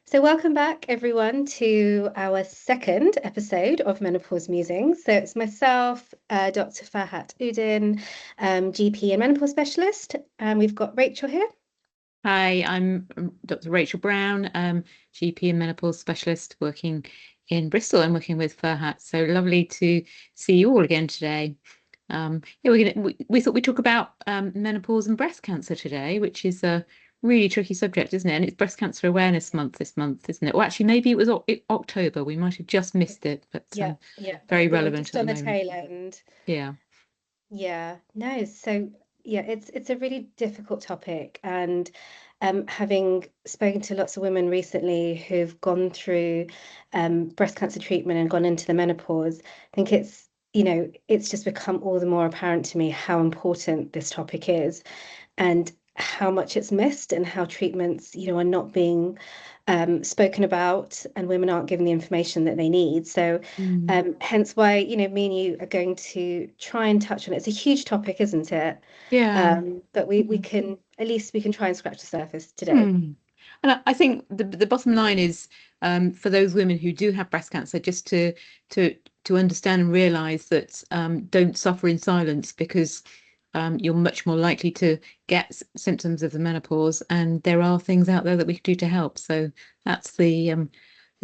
So, welcome back everyone to our second episode of Menopause Musings. So, it's myself, Dr. Ferhat Uddin, GP and menopause specialist, and we've got Rachel here. Hi, I'm Dr. Rachel Brown, GP and menopause specialist working in Bristol and working with Ferhat. So lovely to see you all again today. We thought we'd talk about menopause and breast cancer today, which is a really tricky subject, isn't it? And it's Breast Cancer Awareness Month this month, isn't it? Well, actually, maybe it was October. We might have just missed it, but Yeah, very we're relevant just at on the the moment. tail end. Yeah. Yeah, no, so yeah, it's a really difficult topic, and having spoken to lots of women recently who've gone through breast cancer treatment and gone into the menopause, I think it's just become all the more apparent to me how important this topic is and how much it's missed and how treatments, are not being spoken about and women aren't given the information that they need. So Mm. hence why, me and you are going to try and touch on it. It's a huge topic, isn't it? Yeah. But we can at least we can try and scratch the surface today. Hmm. And I think the bottom line is for those women who do have breast cancer, just to to understand and realise that don't suffer in silence because you're much more likely to get symptoms of the menopause, and there are things out there that we can do to help. So that's the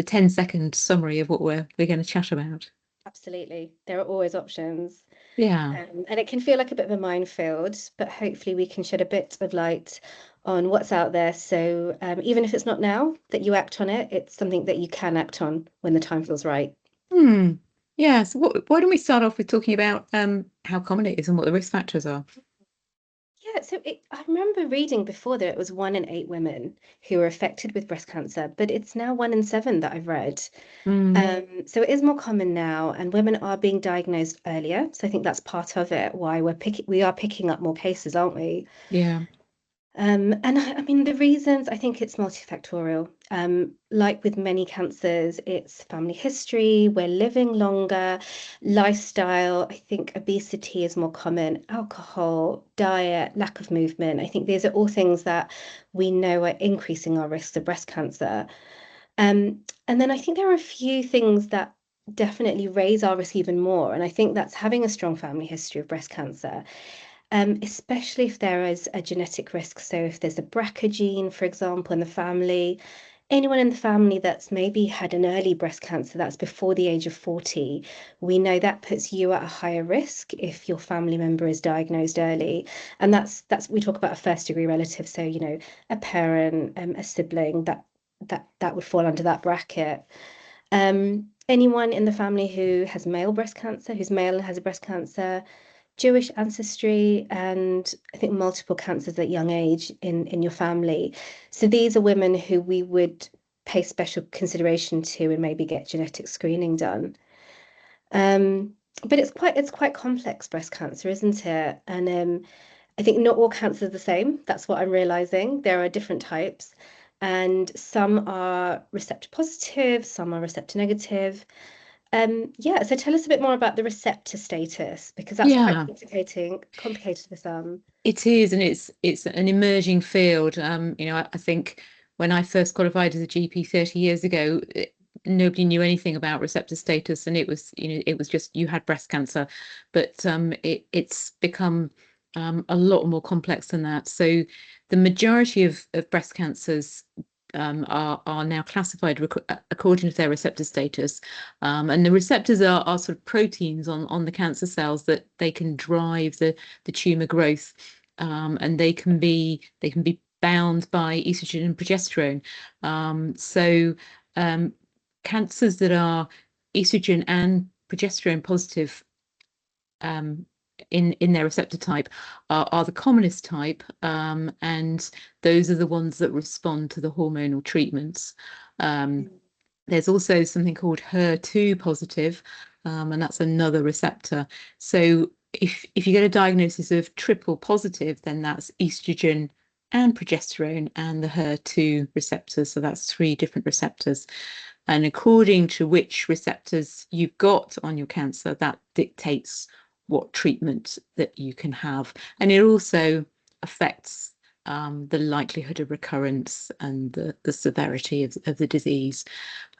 10-second summary of what we're going to chat about. Absolutely. There are always options. Yeah. And it can feel like a bit of a minefield, but hopefully we can shed a bit of light on what's out there. So even if it's not now that you act on it, it's something that you can act on when the time feels right. Hmm. Yeah. So why don't we start off with talking about how common it is and what the risk factors are? Yeah, I remember reading before that it was 1 in 8 women who were affected with breast cancer, but it's now 1 in 7 that I've read. Mm. So it is more common now, and women are being diagnosed earlier. So I think that's part of it, why we are picking up more cases, aren't we? Yeah. And I mean, the reasons, I think it's multifactorial. Like with many cancers, it's family history, we're living longer, lifestyle. I think obesity is more common, alcohol, diet, lack of movement. I think these are all things that we know are increasing our risks of breast cancer. And then I think there are a few things that definitely raise our risk even more. And I think that's having a strong family history of breast cancer, especially if there is a genetic risk. So if there's a BRCA gene, for example, in the family, anyone in the family that's maybe had an early breast cancer that's before the age of 40, we know that puts you at a higher risk if your family member is diagnosed early. And that's we talk about a first degree relative, so a parent, a sibling that would fall under that bracket. Anyone in the family who has male breast cancer, who's male and has a breast cancer, Jewish ancestry, and I think multiple cancers at young age in your family. So these are women who we would pay special consideration to and maybe get genetic screening done. Um, but it's quite complex breast cancer, isn't it? And I think not all cancers are the same. That's what I'm realizing. There are different types, and some are receptor positive, some are receptor negative. Yeah, so tell us a bit more about the receptor status because that's quite Yeah. complicated for some. It is, and it's an emerging field. I think when I first qualified as a GP 30 years ago, nobody knew anything about receptor status, and it was just you had breast cancer, but it's become a lot more complex than that. So the majority of breast cancers are now classified according to their receptor status, and the receptors are sort of proteins on the cancer cells that they can drive the tumor growth, and they can be bound by estrogen and progesterone. So cancers that are estrogen and progesterone positive um, in their receptor type are the commonest type, and those are the ones that respond to the hormonal treatments. Um, Mm. there's also something called HER2 positive, and that's another receptor. So if you get a diagnosis of triple positive, then that's estrogen and progesterone and the HER2 receptors. So that's three different receptors. And according to which receptors you've got on your cancer, that dictates what treatment that you can have. And it also affects the likelihood of recurrence and the severity of the disease.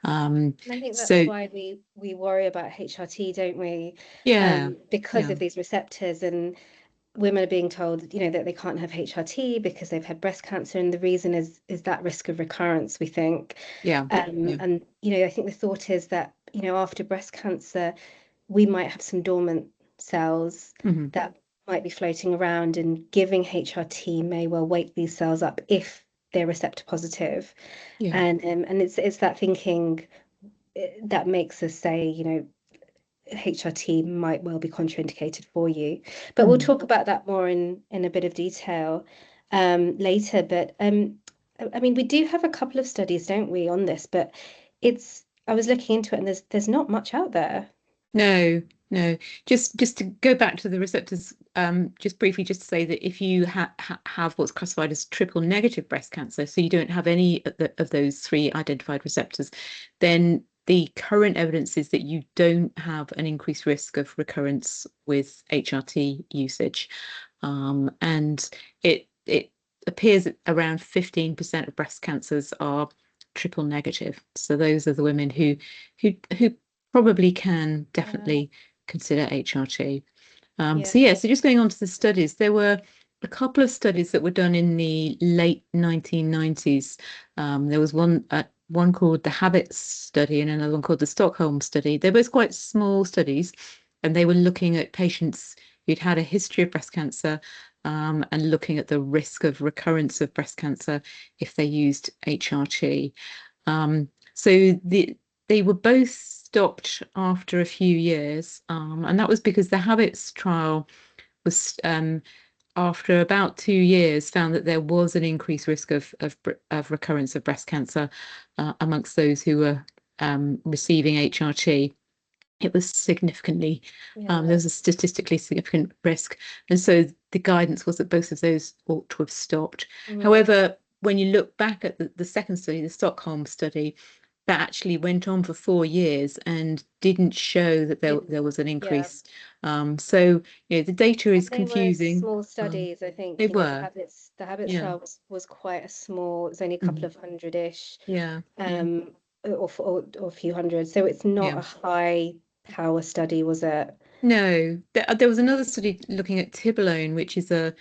And I think that's So why we worry about HRT, don't we? yeah, Because yeah, of these receptors, and women are being told, that they can't have HRT because they've had breast cancer, and the reason is that risk of recurrence, we think. yeah, yeah. And I think the thought is that, after breast cancer, we might have some dormant cells Hmm. that might be floating around, and giving HRT may well wake these cells up if they're receptor positive. Yeah. And it's that thinking that makes us say, HRT might well be contraindicated for you. But we'll Mm. talk about that more in a bit of detail later. But I mean, we do have a couple of studies, don't we, on this? But I was looking into it, and there's not much out there. No, no. Just to go back to the receptors, just briefly, just to say that if you have what's classified as triple negative breast cancer, so you don't have any of those three identified receptors, then the current evidence is that you don't have an increased risk of recurrence with HRT usage. And it appears that around 15% of breast cancers are triple negative. So those are the women who probably can Yeah, definitely consider HRT. yeah, So yeah, so just going on to the studies, there were a couple of studies that were done in the late 1990s. There was one called the Habits study and another one called the Stockholm study. They're both quite small studies, and they were looking at patients who'd had a history of breast cancer, and looking at the risk of recurrence of breast cancer if they used HRT. So they were both stopped after a few years, and that was because the Habits trial was, after about 2 years, found that there was an increased risk of recurrence of breast cancer amongst those who were receiving HRT. It was significantly, there yeah. was a statistically significant risk. And so the guidance was that both of those ought to have stopped. Mm, However, when you look back at the second study, the Stockholm study, that actually went on for 4 years and didn't show that didn't, there was an yeah. increase. So, the data And is they were confusing. small studies. I think, They the were, habits yeah. trial was quite a small. It was only a couple Mhm. of hundred-ish, Yeah, yeah, um, or a few hundred. So it's not yeah. a high power study, was it? No, there was another study looking at tibolone, which is a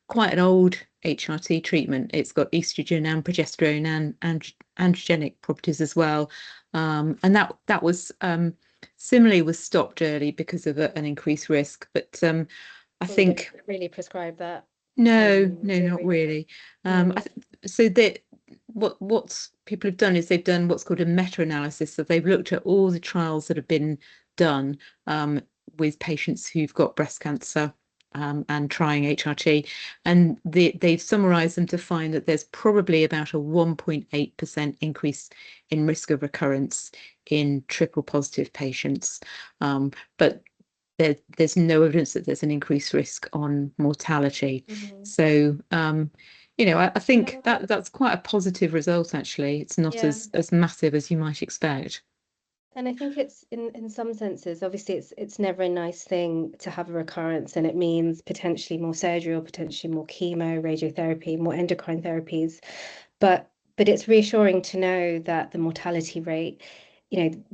quite an old HRT treatment. It's got estrogen and progesterone and androgenic properties as well, and that was, similarly, was stopped early because of an increased risk. But I Well, we don't think really prescribe that no, anymore, no, do not we? really. Mm, So that what people have done is they've done what's called a meta-analysis. So they've looked at all the trials that have been done, with patients who've got breast cancer, and trying HRT, and they've summarised them to find that there's probably about a 1.8% increase in risk of recurrence in triple positive patients. But there's no evidence that there's an increased risk on mortality. mhm. So, I think No, that's quite a positive result, actually. It's not yeah. as massive as you might expect. And I think it's in some senses, obviously it's never a nice thing to have a recurrence, and it means potentially more surgery or potentially more chemo, radiotherapy, more endocrine therapies. But it's reassuring to know that the mortality rate,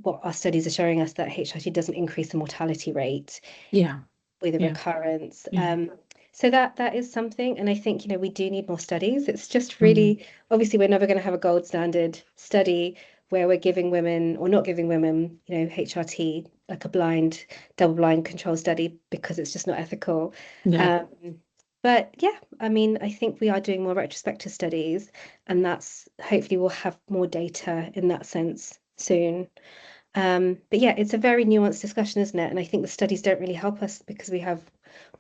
what our studies are showing us, that HRT doesn't increase the mortality rate Yeah, with a yeah, recurrence. yeah. So that is something, and I think, we do need more studies. It's just Mm, really, obviously, we're never going to have a gold standard study where we're giving women or not giving women, HRT, like a blind, double-blind control study, because it's just not ethical. yeah. Um, but yeah, I mean, I think we are doing more retrospective studies, and that's hopefully we'll have more data in that sense soon. But yeah, it's a very nuanced discussion, isn't it? And I think the studies don't really help us, because we have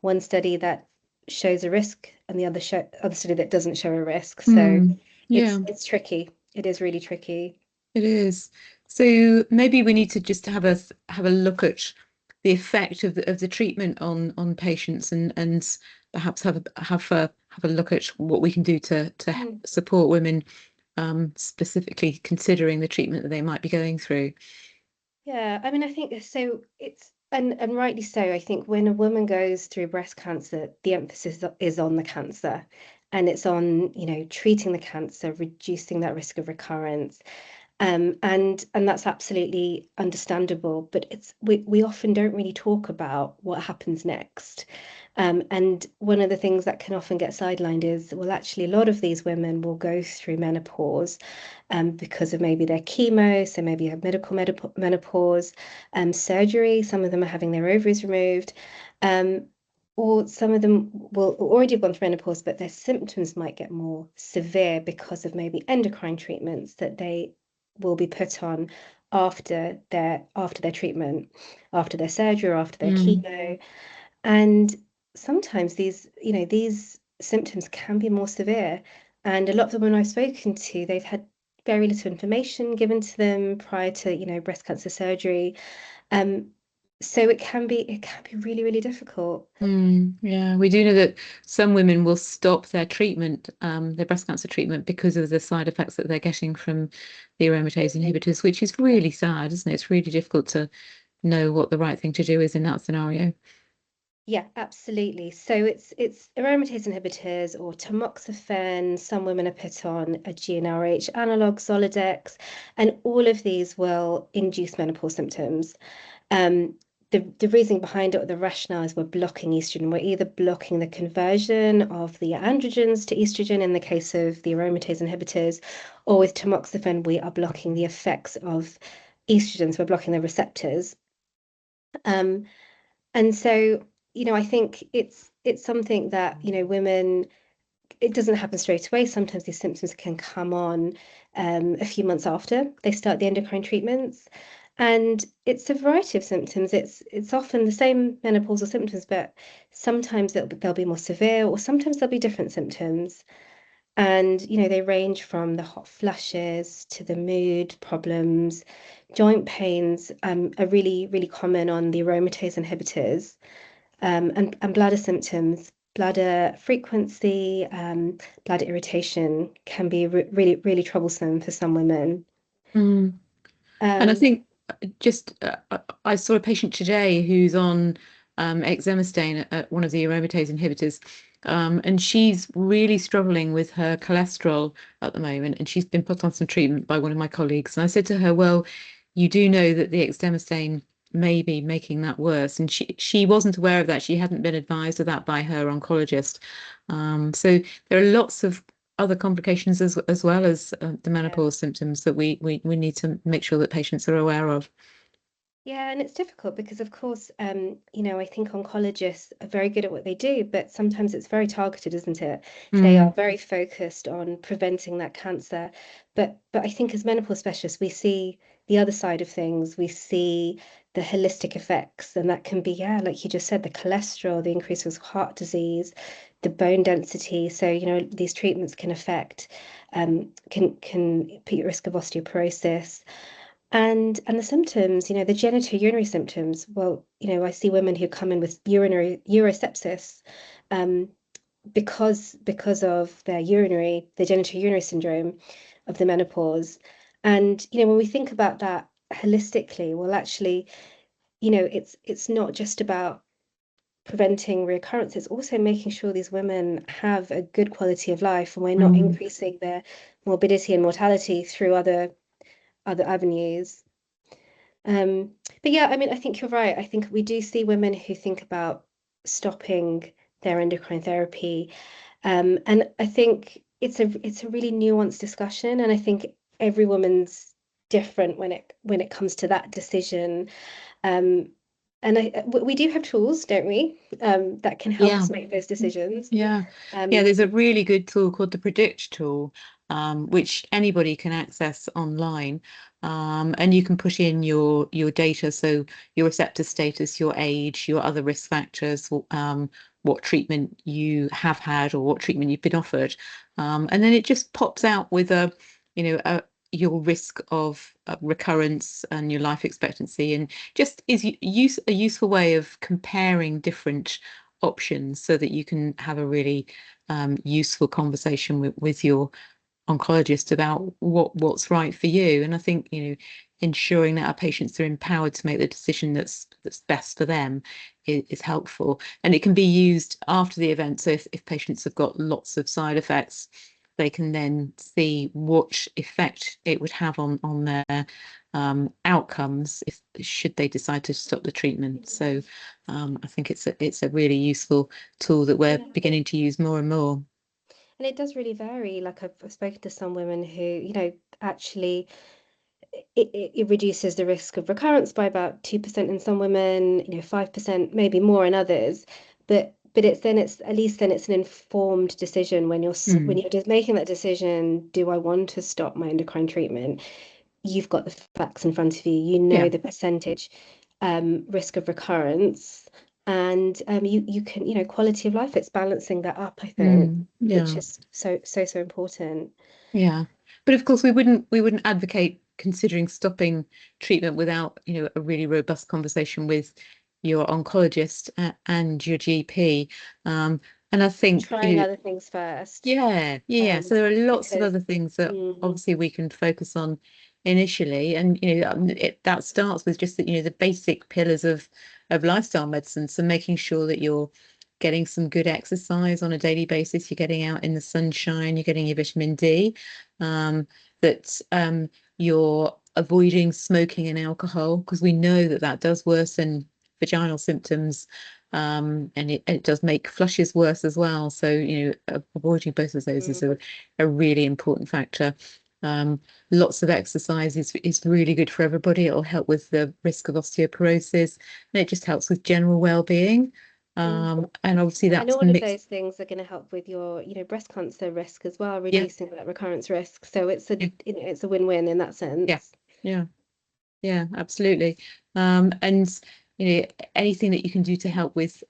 one study that shows a risk and the other study that doesn't show a risk. So Yeah, it's tricky. It is really tricky. it is. So maybe we need to just have a look at the effect of the treatment on patients, and perhaps have a look at what we can do to Mm. support women, specifically considering the treatment that they might be going through. Yeah, I mean, I think so. And rightly so. I think when a woman goes through breast cancer, the emphasis is on the cancer, and it's on, treating the cancer, reducing that risk of recurrence. And that's absolutely understandable, but we often don't really talk about what happens next. And one of the things that can often get sidelined is, well, actually, a lot of these women will go through menopause because of maybe their chemo, so maybe you have menopause, surgery. Some of them are having their ovaries removed. Um, or some of them will already have gone through menopause, but their symptoms might get more severe because of maybe endocrine treatments that they will be put on after their treatment, after their surgery or after their Mm. chemo. And sometimes these symptoms can be more severe. And a lot of the women I've spoken to, they've had very little information given to them prior to, breast cancer surgery. Um, so it can be really, really difficult. Yeah, we do know that some women will stop their treatment, their breast cancer treatment, because of the side effects that they're getting from the aromatase inhibitors, which is really sad, isn't it? It's really difficult to know what the right thing to do is in that scenario. Yeah, absolutely. So it's aromatase inhibitors or tamoxifen. Some women are put on a GnRH analog, Zoladex, and all of these will induce menopause symptoms. Um, the reasoning behind it, or the rationale, is we're blocking estrogen. We're either blocking the conversion of the androgens to estrogen in the case of the aromatase inhibitors, or with tamoxifen, we are blocking the effects of estrogens. We're blocking the receptors. Um, and so, I think it's something that, women, it doesn't happen straight away. Sometimes these symptoms can come on a few months after they start the endocrine treatments. And it's a variety of symptoms. It's often the same menopausal symptoms, but sometimes they'll be more severe, or sometimes there'll be different symptoms. And, they range from the hot flushes to the mood problems. Joint pains are really, really common on the aromatase inhibitors, and bladder symptoms. Bladder frequency, bladder irritation can be really, really troublesome for some women. Mm. And I Um, think just I saw a patient today who's on exemestane at one of the aromatase inhibitors, and she's really struggling with her cholesterol at the moment, and she's been put on some treatment by one of my colleagues. And I said to her, "Well, you do know that the exemestane may be making that worse," and she wasn't aware of that. She hadn't been advised of that by her oncologist. So there are lots of other complications as well as the yeah. menopause symptoms that we need to make sure that patients are aware of. Yeah, and it's difficult because, of course, I think oncologists are very good at what they do, but sometimes it's very targeted, isn't it? They are Mm, very focused on preventing that cancer. But I think as menopause specialists, we see the other side of things. We see the holistic effects, and that can be, yeah, like you just said, the cholesterol, the increase of heart disease, the bone density. So, these treatments can affect, can put you at risk of osteoporosis. And the symptoms, the genito-urinary symptoms, well, I see women who come in with urinary urosepsis, um, because of the genito-urinary syndrome of the menopause. And, when we think about that holistically, well, actually, it's not just about preventing recurrence, it's also making sure these women have a good quality of life, and we're not mm. increasing their morbidity and mortality through other avenues. But yeah, I mean, I think you're right. I think we do see women who think about stopping their endocrine therapy. And I think it's a really nuanced discussion, and I think every woman's different when it comes to that decision. Um, and we do have tools, don't we, that can help Yeah. us make those decisions. Yeah, yeah, Um, there's a really good tool called the Predict tool, which anybody can access online. And you can put in your data, so your receptor status, your age, your other risk factors, what treatment you have had or what treatment you've been offered. And then it just pops out with your risk of recurrence and your life expectancy, and just is a useful way of comparing different options so that you can have a really useful conversation with your oncologist about what's right for you. And I think, ensuring that our patients are empowered to make the decision that's best for them is helpful. And it can be used after the event. So if patients have got lots of side effects, they can then see what effect it would have on their outcomes if should they decide to stop the treatment. So I think it's a really useful tool that we're Yeah. beginning to use more and more. And it does really vary. Like I've spoken to some women who, actually it reduces the risk of recurrence by about 2% in some women, 5%, maybe more in others. But it's at least then it's an informed decision when when Mm, you're just making that decision, do I want to stop my endocrine treatment? You've got the facts in front of you, yeah. the percentage risk of recurrence. And you can, quality of life, it's balancing that up, I think, which Yeah. is so important. Yeah. But of course we wouldn't advocate considering stopping treatment without, a really robust conversation with your oncologist and your GP. And I think, Trying other things first. yeah. So there are lots of Because other things that mm, obviously we can focus on initially. And, that starts with just the basic pillars of lifestyle medicine. So making sure that you're getting some good exercise on a daily basis, you're getting out in the sunshine, you're getting your vitamin D, that you're avoiding smoking and alcohol, because we know that that does worsen vaginal symptoms, and it does make flushes worse as well. So, avoiding both of those is mm, a really important factor. Lots of exercise is really good for everybody. It'll help with the risk of osteoporosis, and it just helps with general well-being. mm. And obviously And that's all of mixed. those things are going to help with your, breast cancer risk as well, Yeah, reducing that recurrence risk. So it's a, yeah, it's a win-win in that yeah, sense. yeah. Yeah, absolutely. And anything that you can do to help with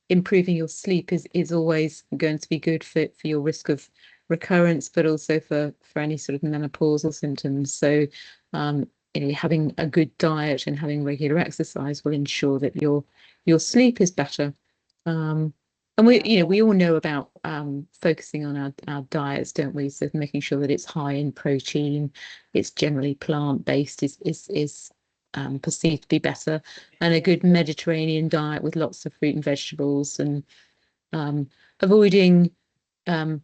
improving your sleep is always going to be good for your risk of recurrence, but also for any sort of menopausal symptoms. So, having a good diet and having regular exercise will ensure that your sleep is better. Um, and we, Yeah. we all know about focusing on our diets, don't we? So making sure that it's high in protein, it's generally plant-based is perceived to be better, and a Yeah. good Mediterranean diet with lots of fruit and vegetables, and um, avoiding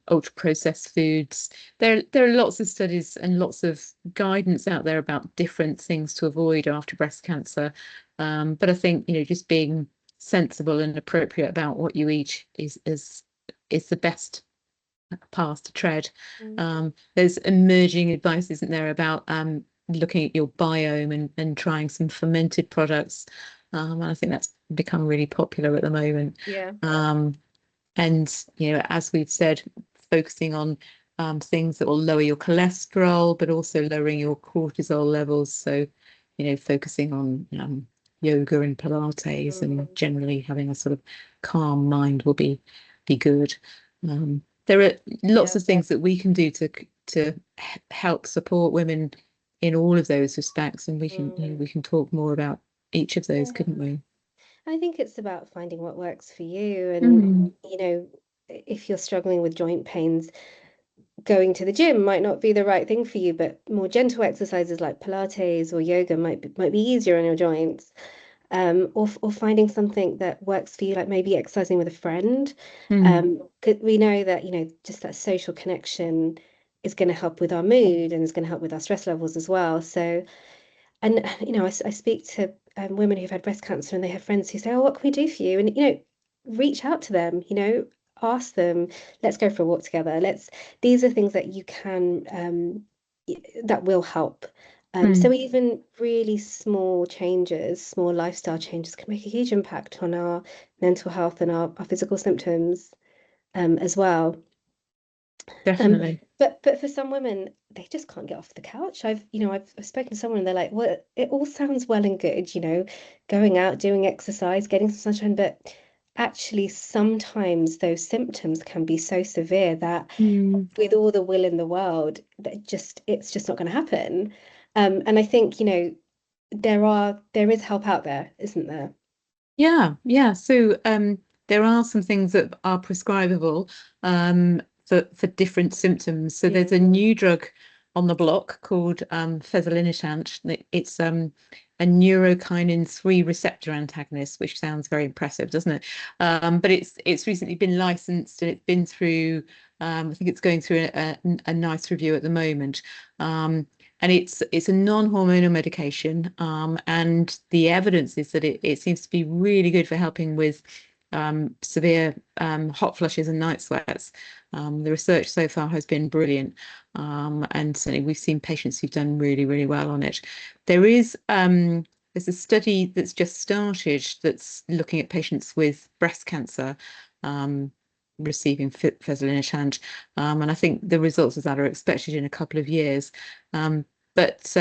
ultra processed foods. There are lots of studies and lots of guidance out there about different things to avoid after breast cancer. But I think, just being sensible and appropriate about what you eat is the best path to tread. Mm. There's emerging advice, isn't there, about looking at your biome and trying some fermented products. And I think that's become really popular at the moment. Yeah. Um, and, as we've said, focusing on things that will lower your cholesterol, but also lowering your cortisol levels. So, focusing on yoga and Pilates, Mm. and generally having a sort of calm mind will be good. There are lots Yeah. of things that we can do to help support women in all of those respects, and Mm. we can talk more about each of those, Yeah. couldn't we? I think it's about finding what works for you. And, Mm, if you're struggling with joint pains, going to the gym might not be the right thing for you, but more gentle exercises like Pilates or yoga might be easier on your joints. Or finding something that works for you, like maybe exercising with a friend. mm, 'Cause we know that, just that social connection is going to help with our mood and is going to help with our stress levels as well. So, and I speak to women who've had breast cancer and they have friends who say, "Oh, what can we do for you?" And reach out to them. Ask them, "Let's go for a walk together." These are things that you can that will help. So mm. even really small changes, small lifestyle changes can make a huge impact on our mental health and our physical symptoms as well. Um, Definitely. but for some women, they just can't get off the couch. I've spoken to someone and they're like, well, it all sounds well and good, going out, doing exercise, getting some sunshine, but actually sometimes those symptoms can be so severe that Mm. with all the will in the world, that just it's just not going to happen. And I think, there is help out there, isn't there? Yeah, yeah. So there are some things that are prescribable for different symptoms. So there's a Mm, new drug on the block called fezolinetant. It's a neurokinin 3 receptor antagonist, which sounds very impressive, doesn't it? But it's recently been licensed, and it's been through. I think it's going through a nice review at the moment. And it's a non-hormonal medication, and the evidence is that it seems to be really good for helping with severe hot flushes and night sweats. The research so far has been brilliant, and certainly we've seen patients who've done really, really well on it. There's a study that's just started that's looking at patients with breast cancer receiving fezolinetant, and I think the results of that are expected in a couple of years. But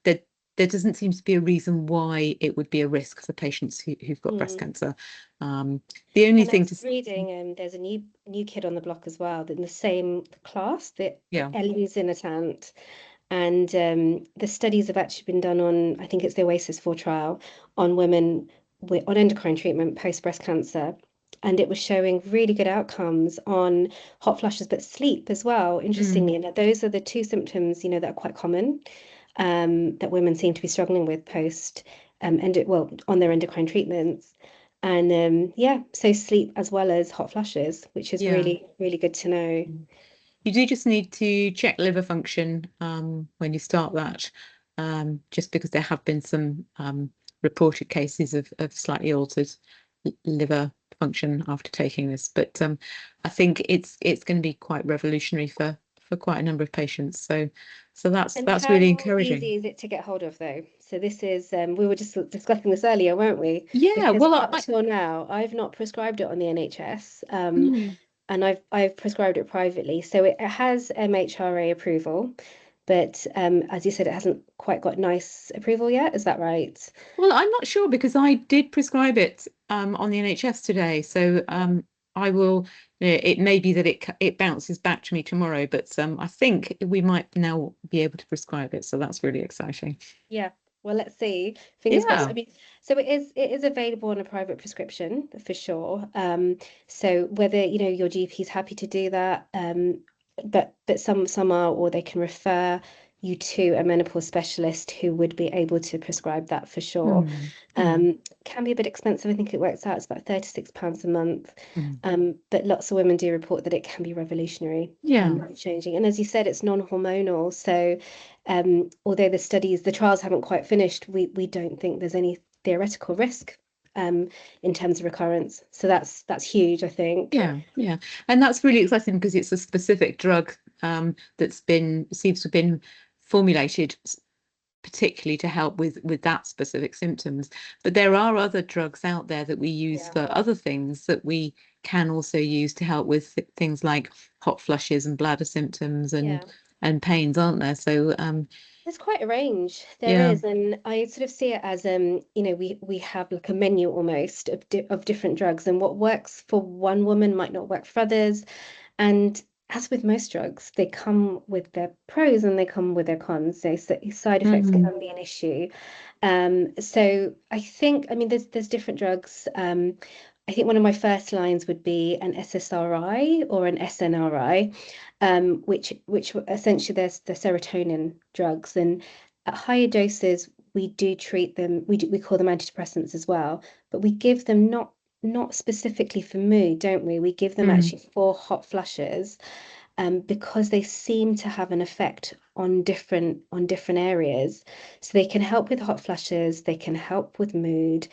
there, there doesn't seem to be a reason why it would be a risk for patients who've got breast cancer. The only And I thing was to reading, there's a new kid on the block as well, in the same class, the yeah. eleutheritant. And the studies have actually been done on, I think it's the Oasis 4 trial, on women on endocrine treatment post breast cancer. And it was showing really good outcomes on hot flushes, but sleep as well, interestingly. And that those are the two symptoms, that are quite common, that women seem to be struggling with post on their endocrine treatments. And yeah, so sleep as well as hot flushes, which is Yeah. really, really good to know. You do just need to check liver function when you start that, just because there have been some reported cases of slightly altered liver function after taking this. But I think it's going to be quite revolutionary for quite a number of patients. So And that's really how encouraging. easy is it to get hold of, though? So this is, we were just discussing this earlier, weren't we? Yeah, Because well, up till now, I've not prescribed it on the NHS, mm, and I've prescribed it privately. So it has MHRA approval, but as you said, it hasn't quite got NICE approval yet. Is that right? well, I'm not sure because I did prescribe it on the NHS today. So I will. It may be that it bounces back to me tomorrow, but I think we might now be able to prescribe it. So that's really exciting. Yeah. Well, let's see. Fingers crossed. I Yeah. mean, so it is available on a private prescription for sure. So whether, your GP is happy to do that, but some are, or they can refer you to a menopause specialist who would be able to prescribe that for sure. Mm, mm, Can be a bit expensive. I think it works out, it's about £36 a month. mm. But lots of women do report that it can be revolutionary, Yeah. changing. And as you said, it's non-hormonal. So although the trials haven't quite finished, we don't think there's any theoretical risk in terms of recurrence. So that's huge, I think. Yeah, yeah, and that's really exciting because it's a specific drug that's been seems to have been formulated particularly to help with that specific symptoms. But there are other drugs out there that we use Yeah. for other things that we can also use to help with things like hot flushes and bladder symptoms Yeah. and pains, aren't there? So There's quite a range. There yeah. is, and I sort of see it as we have like a menu almost of different drugs, and what works for one woman might not work for others. And as with most drugs, they come with their pros and they come with their cons. So side effects Mm, can be an issue. So I think, I mean, there's different drugs. I think one of my first lines would be an SSRI or an SNRI, which essentially there's the serotonin drugs, and at higher doses we do treat them. We call them antidepressants as well, but we give them not specifically for mood, don't we? We give them mm, actually for hot flushes, because they seem to have an effect on different areas. So they can help with hot flushes, they can help with mood,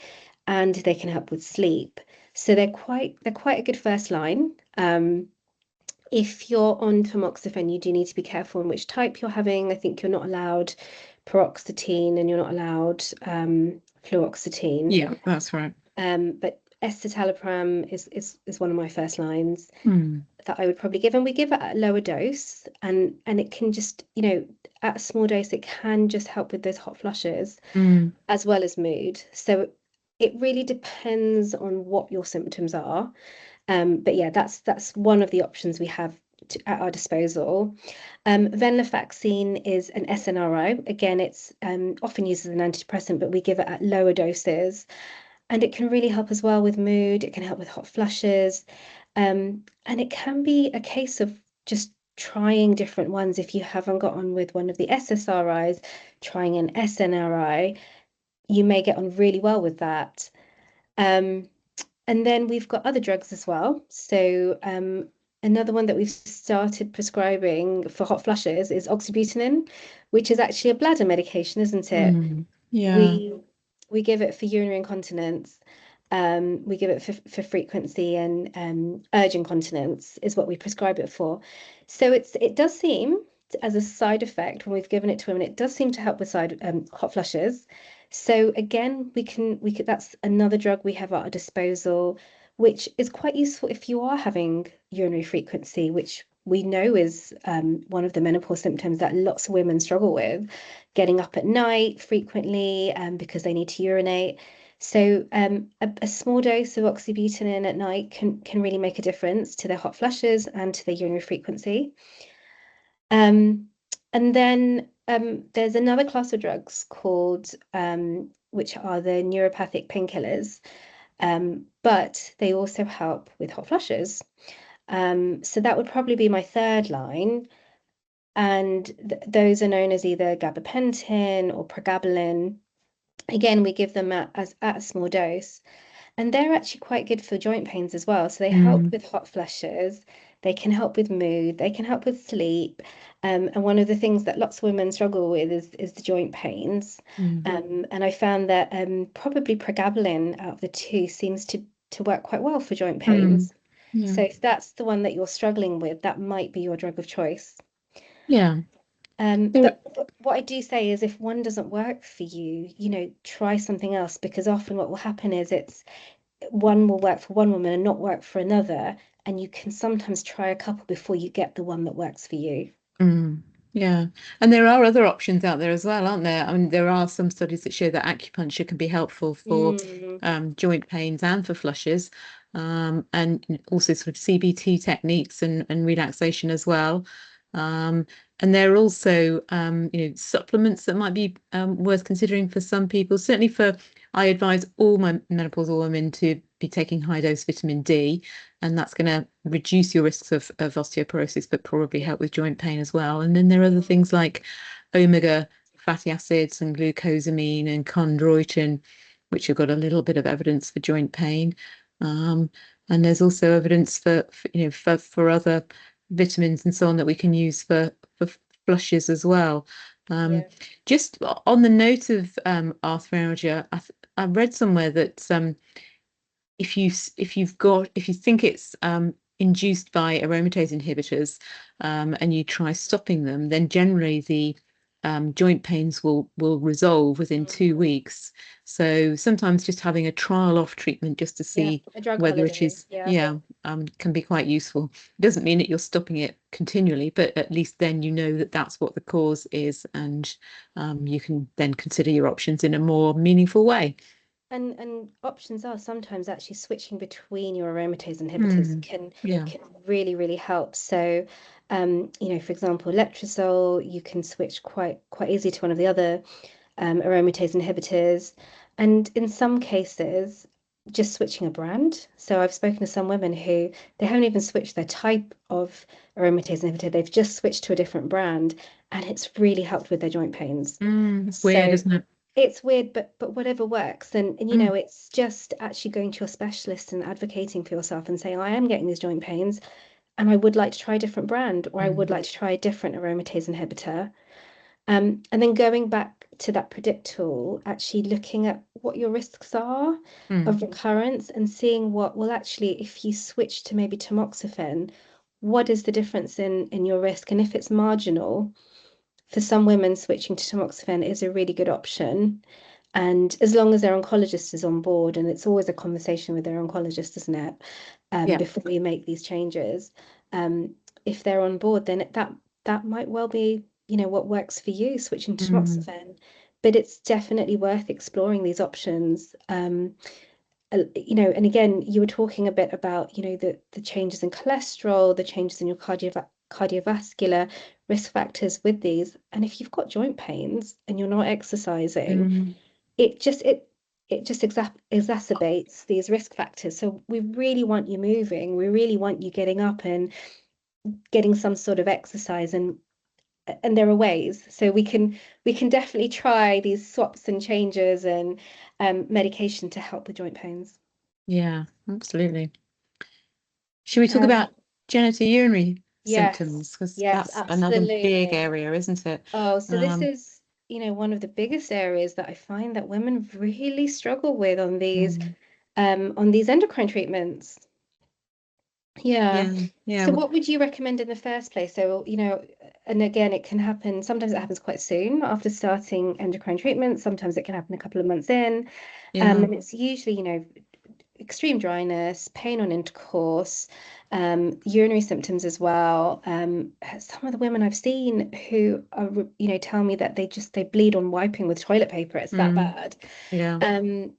and they can help with sleep. So they're quite a good first line. If you're on tamoxifen, you do need to be careful on which type you're having. I think you're not allowed paroxetine and you're not allowed fluoxetine. yeah, that's right. But escitalopram is one of my first lines Mm, that I would probably give, and we give it at a lower dose, and it can just, at a small dose, it can just help with those hot flushes mm, as well as mood. So it really depends on what your symptoms are. But yeah, that's one of the options we have at our disposal. Venlafaxine is an SNRI. Again, it's often used as an antidepressant, but we give it at lower doses. And it can really help as well with mood. It can help with hot flushes. And it can be a case of just trying different ones. If you haven't got on with one of the SSRIs, trying an SNRI, you may get on really well with that. Um, and then we've got other drugs as well. So another one that we've started prescribing for hot flushes is oxybutynin, which is actually a bladder medication, isn't it? Yeah. We we give it for urinary incontinence. We give it for frequency and urge incontinence is what we prescribe it for. So it does seem as a side effect when we've given it to women, it does seem to help with hot flushes. So again, we could that's another drug we have at our disposal, which is quite useful if you are having urinary frequency, which we know is one of the menopause symptoms that lots of women struggle with, getting up at night frequently because they need to urinate. So a small dose of oxybutynin at night can really make a difference to their hot flushes and to their urinary frequency. Um, and then there's another class of drugs called which are the neuropathic painkillers, but they also help with hot flushes. So that would probably be my third line. And th those are known as either gabapentin or pregabalin. Again, we give them at a small dose, and they're actually quite good for joint pains as well. So they help Mm, with hot flushes, they can help with mood, they can help with sleep. And one of the things that lots of women struggle with is the joint pains. mm, And I found that probably pregabalin out of the two seems to work quite well for joint mm. pains. Yeah. So if that's the one that you're struggling with, that might be your drug of choice. Yeah. There, But what I do say is if one doesn't work for you, try something else because often what will happen is it's one will work for one woman and not work for another, and you can sometimes try a couple before you get the one that works for you. mm, yeah. And there are other options out there as well, aren't there? I mean, there are some studies that show that acupuncture can be helpful for Mm, joint pains and for flushes, and also sort of CBT techniques and relaxation as well. Um, and there are also, supplements that might be worth considering for some people. Certainly I advise all my menopausal women to be taking high dose vitamin D, and that's going to reduce your risks of osteoporosis, but probably help with joint pain as well. And then there are other things like omega fatty acids and glucosamine and chondroitin, which have got a little bit of evidence for joint pain. Um, and there's also evidence for other vitamins and so on that we can use for flushes as well. Um, yeah, just on the note of arthralgia, I read somewhere that if you think it's induced by aromatase inhibitors, and you try stopping them, then generally the joint pains will resolve within mm, 2 weeks. So sometimes just having a trial off treatment just to yeah, see a drug whether it holiday. is, Yeah. yeah, can be quite useful. It doesn't mean that you're stopping it continually, but at least then you know that that's what the cause is, and you can then consider your options in a more meaningful way. And options are sometimes actually switching between your aromatase inhibitors Mm, can yeah. can really, really help. So, for example, letrozole, you can switch quite easily to one of the other aromatase inhibitors. And in some cases, just switching a brand. So I've spoken to some women who they haven't even switched their type of aromatase inhibitor. They've just switched to a different brand, and it's really helped with their joint pains. It's weird, So isn't it? it's weird, but whatever works. And Mm, it's just actually going to your specialist and advocating for yourself and saying, I am getting these joint pains, and I would like to try a different brand, or I would mm, like to try a different aromatase inhibitor. And then going back to that predict tool, actually looking at what your risks are mm, of recurrence and seeing what, well, actually, if you switch to maybe tamoxifen, what is the difference in your risk? And if it's marginal, for some women, switching to tamoxifen is a really good option. And as long as their oncologist is on board, and it's always a conversation with their oncologist, isn't it? yeah. Before we make these changes. Um, if they're on board, then that might well be, what works for you, switching to Mm, tamoxifen. But it's definitely worth exploring these options. And again, you were talking a bit about, the changes in cholesterol, the changes in your cardiovascular risk factors with these. And if you've got joint pains and you're not exercising, mm, it just it it just exacerbates these risk factors. So we really want you moving. We really want you getting up and getting some sort of exercise, and there are ways. So we can definitely try these swaps and changes and medication to help with joint pains. Yeah, absolutely. Should we talk Um, about genitourinary yes, symptoms? Because yes, that's another big absolutely. area, isn't it? Oh, so this Um, is, one of the biggest areas that I find that women really struggle with mm, on these endocrine treatments. Yeah. yeah, yeah, So what would you recommend in the first place? So, and again, it can happen, sometimes it happens quite soon after starting endocrine treatment. Sometimes it can happen a couple of months in. yeah. And it's usually, extreme dryness, pain on intercourse, urinary symptoms as well. Some of the women I've seen who are, tell me that they bleed on wiping with toilet paper. It's that Mm, bad. yeah. Um,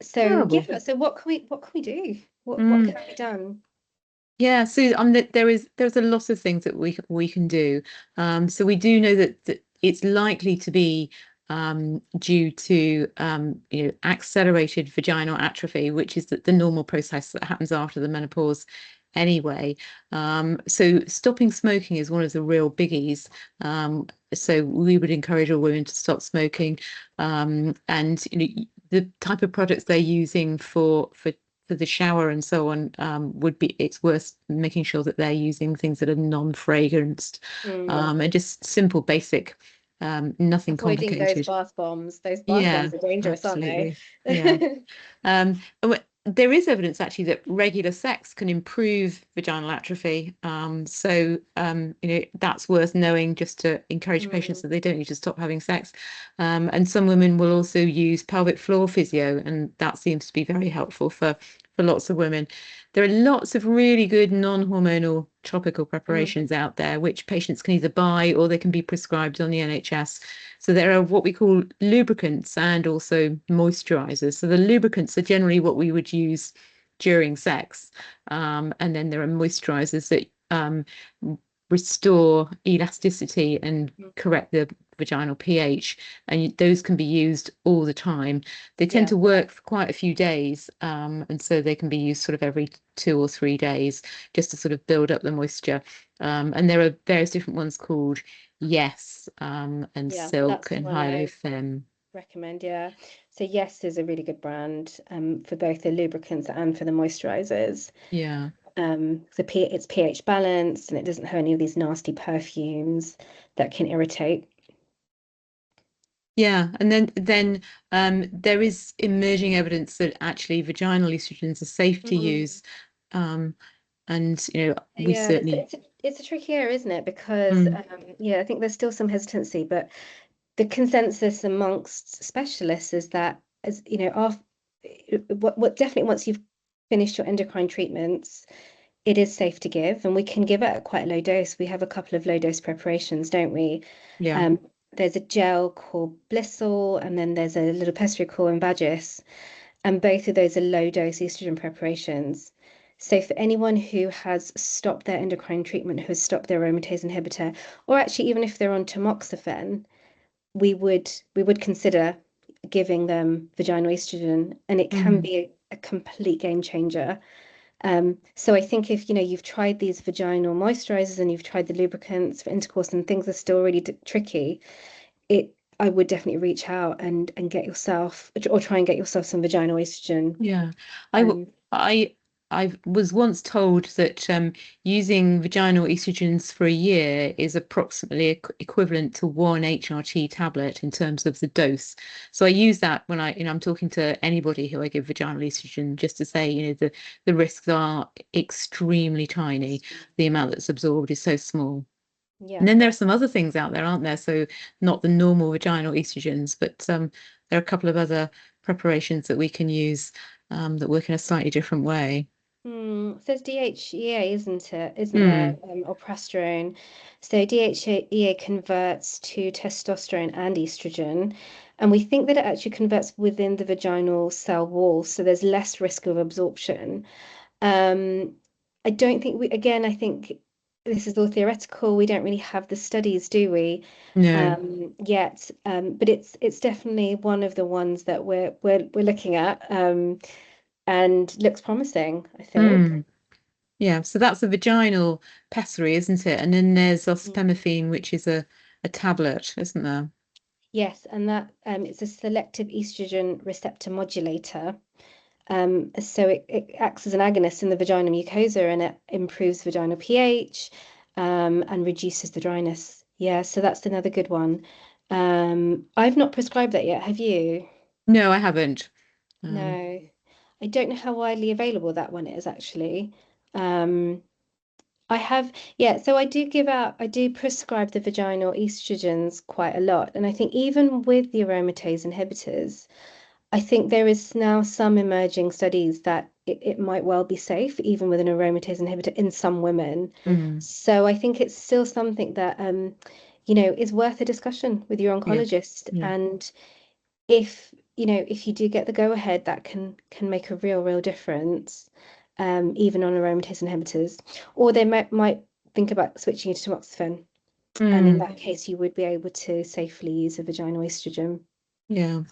so Terrible. yeah, so what can we do? What Mm. can be done? Yeah, so there's a lot of things that we can do. So we do know that it's likely to be due to accelerated vaginal atrophy, which is the normal process that happens after the menopause anyway. So stopping smoking is one of the real biggies. So we would encourage all women to stop smoking, and the type of products they're using for the shower and so on, would be, it's worth making sure that they're using things that are non-fragranced, Mm. and just simple, basic, nothing Avoiding those complicated. bath bombs. Those bath Yeah, bombs are dangerous, aren't they? absolutely. Yeah. There is evidence actually that regular sex can improve vaginal atrophy. That's worth knowing just to encourage patients Mm. that they don't need to stop having sex. And some women will also use pelvic floor physio, and that seems to be very helpful for lots of women. There are lots of really good non-hormonal topical Mm. preparations out there, which patients can either buy or they can be prescribed on the NHS. So there are what we call lubricants and also moisturizers. So the lubricants are generally what we would use during sex. And then there are moisturizers that restore elasticity and Mm. correct the vaginal pH. And those can be used all the time. They tend Yeah, to work for quite a few days. And so they can be used sort of every 2 or 3 days just to sort of build up the moisture. And there are various different ones called Yes, and yeah, Silk that's the and one I Hyalofem. recommend. Yeah. So Yes is a really good brand for both the lubricants and for the moisturizers. Yeah. It's pH balanced and it doesn't have any of these nasty perfumes that can irritate. Yeah, and then there is emerging evidence that actually vaginal estrogens are safe to Mm. use. Um, and we Yeah, certainly it's a tricky area, isn't it? Because mm, yeah, I think there's still some hesitancy, but the consensus amongst specialists is that, as after what definitely once you've finished your endocrine treatments, it is safe to give, and we can give it at quite a low dose. We have a couple of low dose preparations, don't we? yeah. Um, there's a gel called Blissol, and then there's a little pessary called Invagis, and both of those are low dose estrogen preparations. So for anyone who has stopped their endocrine treatment, who has stopped their aromatase inhibitor, or actually even if they're on tamoxifen, we would consider giving them vaginal estrogen, and it can Mm, be a complete game changer. So I think if you've tried these vaginal moisturizers and you've tried the lubricants for intercourse and things are still really tricky, it I would definitely reach out and get yourself or try and get yourself some vaginal estrogen. yeah. I w- Um, I I was once told that using vaginal estrogens for a year is approximately equivalent to one HRT tablet in terms of the dose. So I use that when I'm talking to anybody who I give vaginal estrogen, just to say, the risks are extremely tiny. The amount that's absorbed is so small. And yeah. then there are some other things out there, aren't there? So not the normal vaginal estrogens, but there are a couple of other preparations that we can use, that work in a slightly different way. It says DHEA, isn't it? Isn't there? Mm, Or progesterone. So DHEA converts to testosterone and estrogen, and we think that it actually converts within the vaginal cell wall, so there's less risk of absorption. Um, I don't think again, I think this is all theoretical. We don't really have the studies, do we? no. Yet. But it's definitely one of the ones that we're looking at, and looks promising, I think. Mm. Yeah, so that's a vaginal pessary, isn't it? And then there's Mm. ospemifene, which is a tablet, isn't there? Yes, and that it's a selective estrogen receptor modulator. So it acts as an agonist in the vaginal mucosa and it improves vaginal pH and reduces the dryness. Yeah, so that's another good one. I've not prescribed that yet, have you? No, I haven't. Um, No. I don't know how widely available that one is actually. Um, I have, yeah, so I do prescribe the vaginal estrogens quite a lot. And I think even with the aromatase inhibitors, I think there is now some emerging studies that it might well be safe, even with an aromatase inhibitor in some women. mm, So I think it's still something that, is worth a discussion with your yeah, oncologist. yeah. And if you do get the go ahead, that can make a real difference, even on aromatase inhibitors. Or they might think about switching you to tamoxifen. And in Mm, that case, you would be able to safely use a vaginal estrogen. yeah.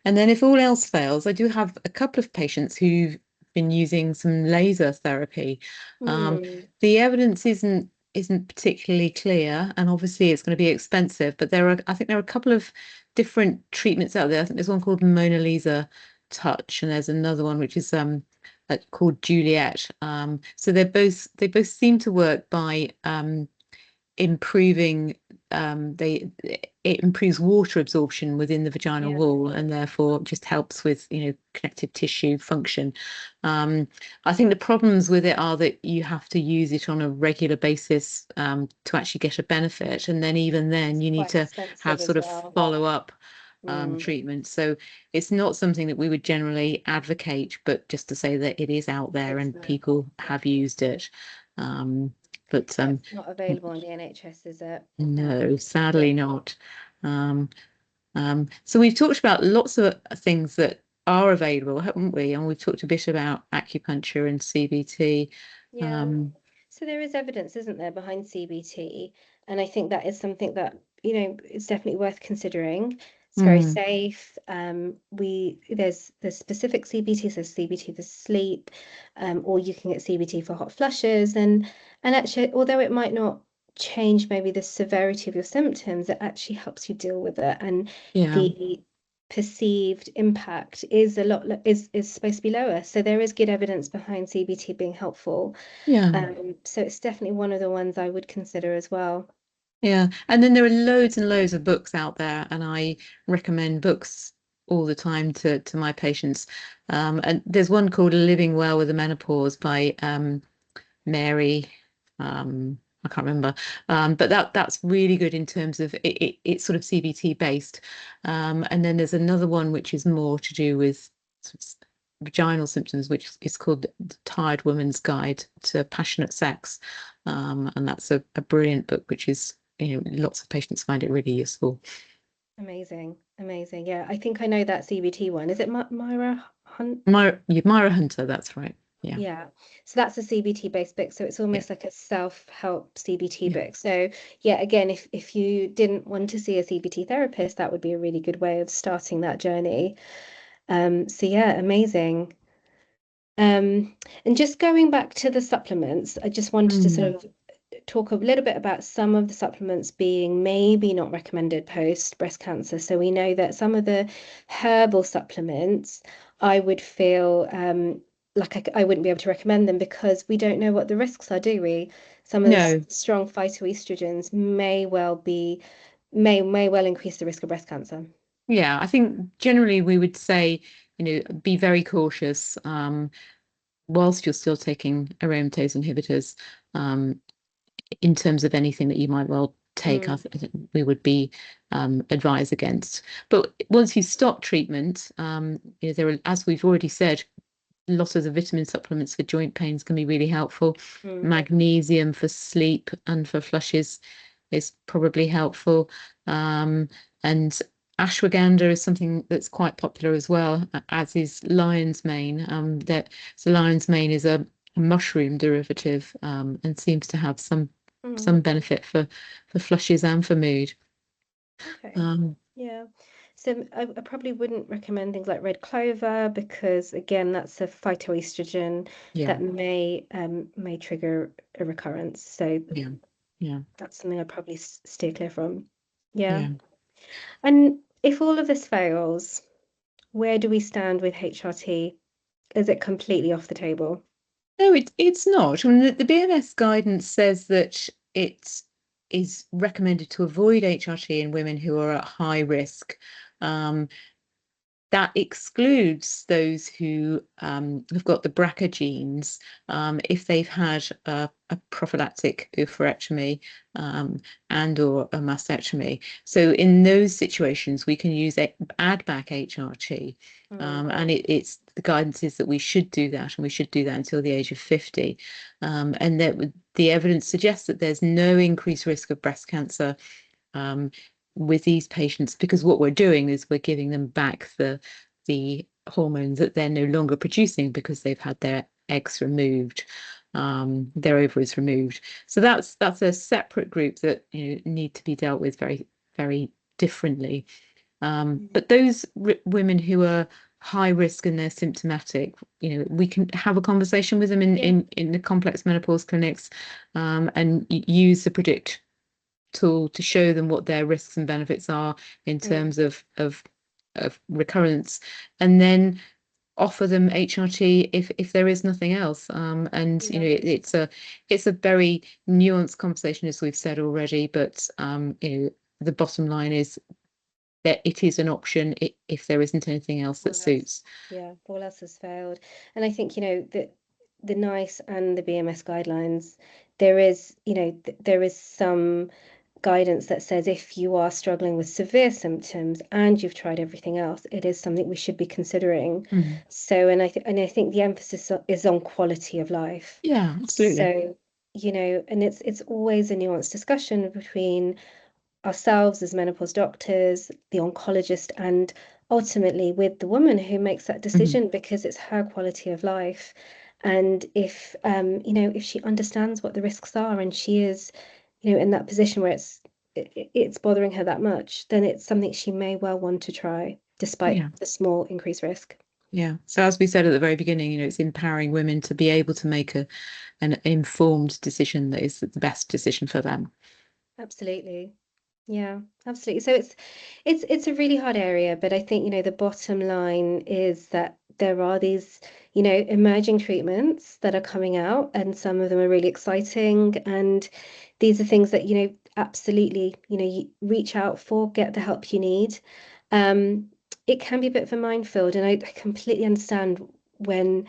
And then if all else fails, I do have a couple of patients who've been using some laser therapy. Um, Hmm. the evidence isn't particularly clear, and obviously it's going to be expensive, but I think there are a couple of different treatments out there. I think there's one called Mona Lisa Touch, and there's another one which is called Juliet. So they both seem to work by improving it improves water absorption within the vaginal Yeah, wall and therefore just helps with connective tissue function. um, I think the problems with it are that you have to use it on a regular basis to actually get a benefit, and then even then it's you need quite to expensive have as sort of well. follow-up Mm, treatment. So it's not something that we would generally advocate, but just to say that it is out there it's and not. people have used it. But But it's not available on the NHS, is it? no, Yeah. sadly not. Um, so we've talked about lots of things that are available, haven't we? And we've talked a bit about acupuncture and CBT. Yeah. Um, So there is evidence, isn't there, behind CBT? And I think that is something that, is definitely worth considering. It's very mm, safe. There's specific CBT, so CBT for sleep, or you can get CBT for hot flushes. And actually, although it might not change maybe the severity of your symptoms, it actually helps you deal with it. And yeah, the perceived impact is a lot is supposed to be lower. So there is good evidence behind CBT being helpful. yeah, So it's definitely one of the ones I would consider as well. yeah. And then there are loads and loads of books out there, and I recommend books all the time to my patients. And there's one called Living Well with the Menopause by Mary. I can't remember, but that's really good in terms of it's sort of CBT based. And then there's another one which is more to do with sort of vaginal symptoms, which is called The Tired Woman's Guide to Passionate Sex. And that's a brilliant book, which is, lots of patients find it really useful. Amazing, amazing. Yeah, I think I know that CBT one. Is it Myra Hunt? Myra Hunter, that's right. Yeah, Yeah. So that's a CBT based book. So it's yeah, almost like a self-help CBT yeah. book. So yeah, again, if you didn't want to see a CBT therapist, that would be a really good way of starting that journey. So yeah, amazing. Um, and just going back to the supplements, I just wanted to Mm, sort of talk a little bit about some of the supplements being maybe not recommended post breast cancer. So we know that some of the herbal supplements, I would feel like I wouldn't be able to recommend them because we don't know what the risks are, do we? Some of the no. strong phytoestrogens may well increase the risk of breast cancer. Yeah, I think generally we would say, be very cautious whilst you're still taking aromatase inhibitors in terms of anything that you might well take. Mm, I think we would be advised against. But once you stop treatment, there are, as we've already said, lots of the vitamin supplements for joint pains can be really helpful. mm, Magnesium for sleep and for flushes is probably helpful. And ashwagandha is something that's quite popular as well, as is lion's mane. So lion's mane is a mushroom derivative, and seems to have some mm. benefit for flushes and for mood. Okay. Um, Yeah. So I probably wouldn't recommend things like red clover because again, that's a phytoestrogen Yeah, that may trigger a recurrence. So yeah, yeah, that's something I'd probably steer clear from. Yeah. yeah. And if all of this fails, where do we stand with HRT? Is it completely off the table? No, it's not. I mean, the BMS guidance says that it is recommended to avoid HRT in women who are at high risk. Um, that excludes those who have got the BRCA genes if they've had a prophylactic oophorectomy and or a mastectomy. So in those situations, we can add back HRT. And Okay. it's the guidance is that we should do that, and we should do that until the age of 50. And that the evidence suggests that there's no increased risk of breast cancer um, with these patients, because what we're doing is we're giving them back the hormones that they're no longer producing because they've had their eggs removed, their ovaries removed. So that's a separate group that need to be dealt with very, very differently. But those women who are high risk and they're symptomatic, we can have a conversation with them Yeah. in the complex menopause clinics, and use the predict tool to show them what their risks and benefits are in Mm. terms of recurrence, and then offer them HRT if there is nothing else. And Yeah. it's a very nuanced conversation, as we've said already, but the bottom line is that it is an option if there isn't anything else that All else, suits. yeah, all else has failed. And I think, that the NICE and the BMS guidelines, there is some guidance that says if you are struggling with severe symptoms and you've tried everything else, it is something we should be considering. Mhm. So, and I think the emphasis is on quality of life. Yeah, absolutely. So, and it's always a nuanced discussion between ourselves as menopause doctors, the oncologist, and ultimately with the woman who makes that Mhm. decision because it's her quality of life. And if if she understands what the risks are and she is, in that position where it's bothering her that much, then it's something she may well want to try, despite Yeah. the small increased risk. Yeah. So as we said at the very beginning, it's empowering women to be able to make an informed decision that is the best decision for them. Absolutely. Yeah, absolutely. So it's a really hard area, but I think, the bottom line is that there are these, emerging treatments that are coming out, and some of them are really exciting. And these are things that, absolutely, you reach out for, get the help you need. Um, it can be a bit of a minefield, and I completely understand when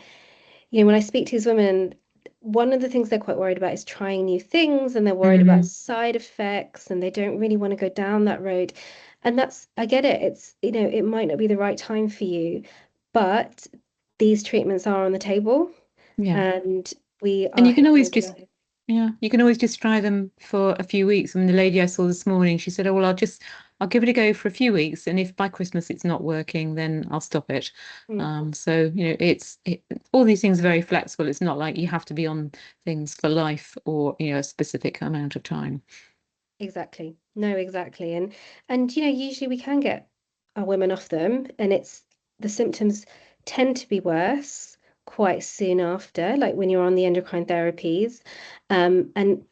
when I speak to these women, one of the things they're quite worried about is trying new things and they're worried about Mhm. side effects and they don't really want to go down that road. And I get it. It's, it might not be the right time for you, but these treatments are on the table Yeah. and we And are you can here always as just, well. yeah, you can always just try them for a few weeks. I mean, the lady I saw this morning, she said, "Oh, well, I'll give it a go for a few weeks, and if by Christmas it's not working, then I'll stop it." Mm, So all these things are very flexible. It's not like you have to be on things for life or a specific amount of time. exactly. No, exactly. And usually we can get our women off them and it's the symptoms tend to be worse quite soon after, like when you're on the endocrine therapies. And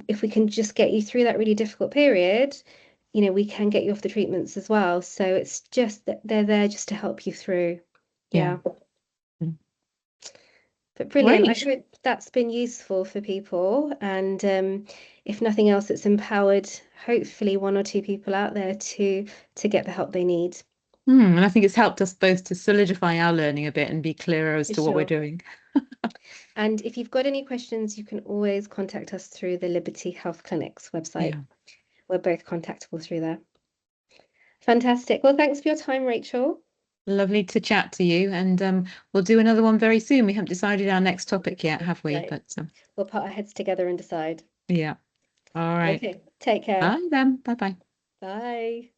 if we can just get you through that really difficult period, we can get you off the treatments as well. So it's just that they're there just to help you through. Yeah. Yeah. Mm. But brilliant. I Great. hope that's been useful for people. And if nothing else, it's empowered hopefully one or two people out there to get the help they need. And I think it's helped us both to solidify our learning a bit and be clearer as For to what we're sure. doing. And if you've got any questions, you can always contact us through the Liberty Health Clinic's website. Yeah. We're both contactable through there. Fantastic. Well, thanks for your time, Rachel. Lovely to chat to you, and we'll do another one very soon. We haven't decided our next topic yet, have we? Right. But We'll put our heads together and decide. yeah. All right. Okay. Take care. Bye then. Bye bye. Bye.